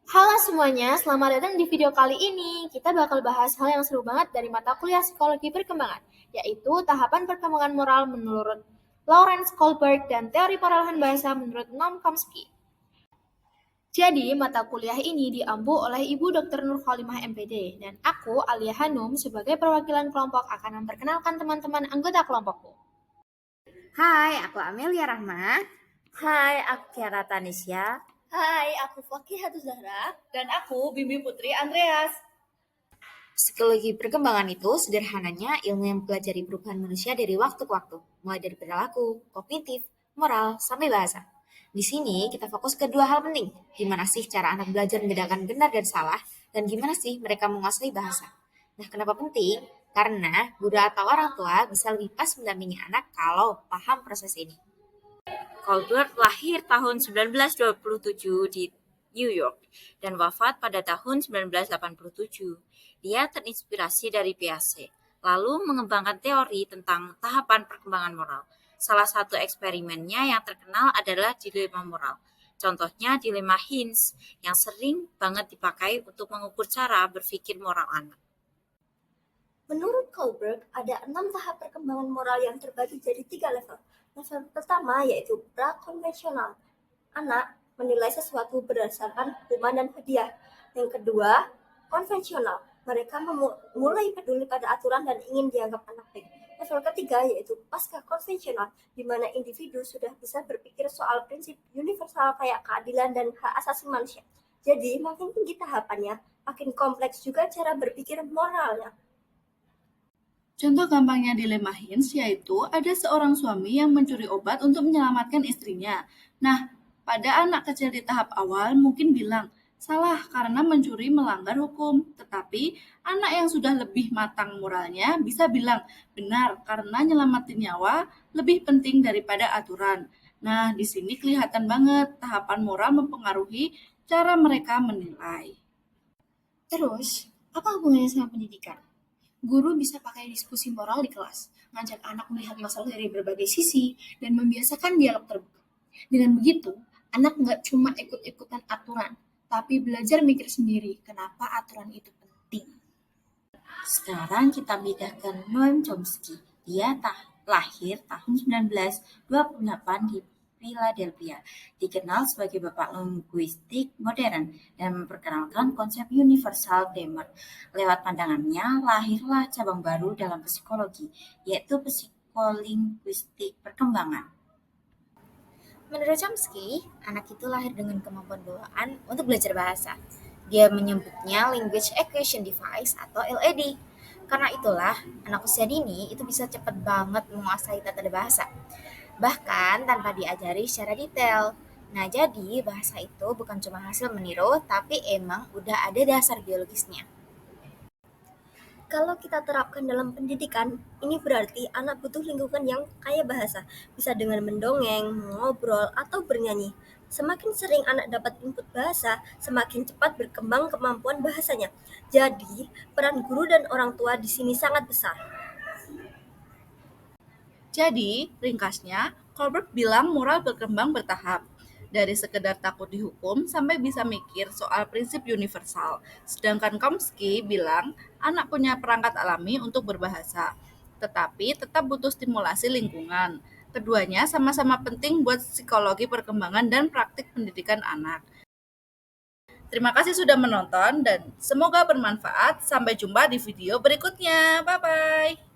Halo semuanya, selamat datang di video kali ini. Kita bakal bahas hal yang seru banget dari mata kuliah psikologi perkembangan, yaitu tahapan perkembangan moral menurut Lawrence Kohlberg dan teori peralahan bahasa menurut Noam Chomsky. Jadi, mata kuliah ini diampu oleh Ibu Dr. Nur Kholimah MPD, dan aku, Alia Hanum, sebagai perwakilan kelompok akan memperkenalkan teman-teman anggota kelompokku. Hai, aku Amelia Rahma. Hai, aku Kiara Tanisya. Hai, aku Fakih Zahra. Dan aku, Bibi Putri Andreas. Psikologi perkembangan itu sederhananya ilmu yang mempelajari perubahan manusia dari waktu ke waktu, mulai dari perilaku, kognitif, moral, sampai bahasa. Di sini kita fokus ke dua hal penting, gimana sih cara anak belajar membedakan benar dan salah, dan gimana sih mereka menguasai bahasa. Nah, kenapa penting? Karena guru atau orang tua bisa lebih pas mendampingi anak kalau paham proses ini. Kohlberg lahir tahun 1927 di New York dan wafat pada tahun 1987. Dia terinspirasi dari Piaget, lalu mengembangkan teori tentang tahapan perkembangan moral. Salah satu eksperimennya yang terkenal adalah dilema moral. Contohnya dilema Hinz yang sering banget dipakai untuk mengukur cara berpikir moral anak. Menurut Kohlberg, ada 6 tahap perkembangan moral yang terbagi jadi 3 level. Level pertama yaitu prakonvensional. Anak menilai sesuatu berdasarkan hukuman dan hadiah. Yang kedua, konvensional. Mereka mulai peduli pada aturan dan ingin dianggap anak baik. Level ketiga yaitu pasca konvensional, di mana individu sudah bisa berpikir soal prinsip universal kayak keadilan dan hak asasi manusia. Jadi, makin tinggi tahapannya, makin kompleks juga cara berpikir moralnya. Contoh gampangnya dilema Hinz yaitu ada seorang suami yang mencuri obat untuk menyelamatkan istrinya. Nah, pada anak kecil di tahap awal mungkin bilang, salah karena mencuri melanggar hukum. Tetapi anak yang sudah lebih matang moralnya bisa bilang, benar karena nyelamatin nyawa lebih penting daripada aturan. Nah, di sini kelihatan banget tahapan moral mempengaruhi cara mereka menilai. Terus, apa hubungannya sama pendidikan? Guru bisa pakai diskusi moral di kelas, ngajak anak melihat masalah dari berbagai sisi, dan membiasakan dialog terbuka. Dengan begitu, anak nggak cuma ikut-ikutan aturan, tapi belajar mikir sendiri kenapa aturan itu penting. Sekarang kita bedakan Noam Chomsky. Dia lahir tahun 1928 di Philadelphia, dikenal sebagai bapak linguistik modern dan memperkenalkan konsep universal grammar. Lewat pandangannya, lahirlah cabang baru dalam psikologi, yaitu psikolinguistik perkembangan. Menurut Chomsky, anak itu lahir dengan kemampuan bawaan untuk belajar bahasa. Dia menyebutnya Language Acquisition Device atau LED. Karena itulah, anak usia dini itu bisa cepat banget menguasai tata bahasa. Bahkan tanpa diajari secara detail. Nah, jadi bahasa itu bukan cuma hasil meniru, tapi emang udah ada dasar biologisnya. Kalau kita terapkan dalam pendidikan, ini berarti anak butuh lingkungan yang kaya bahasa, bisa dengan mendongeng, mengobrol, atau bernyanyi. Semakin sering anak dapat input bahasa, semakin cepat berkembang kemampuan bahasanya. Jadi, peran guru dan orang tua di sini sangat besar. Jadi, ringkasnya, Kohlberg bilang moral berkembang bertahap. Dari sekedar takut dihukum sampai bisa mikir soal prinsip universal. Sedangkan Chomsky bilang anak punya perangkat alami untuk berbahasa, tetapi tetap butuh stimulasi lingkungan. Keduanya sama-sama penting buat psikologi perkembangan dan praktik pendidikan anak. Terima kasih sudah menonton dan semoga bermanfaat. Sampai jumpa di video berikutnya. Bye-bye.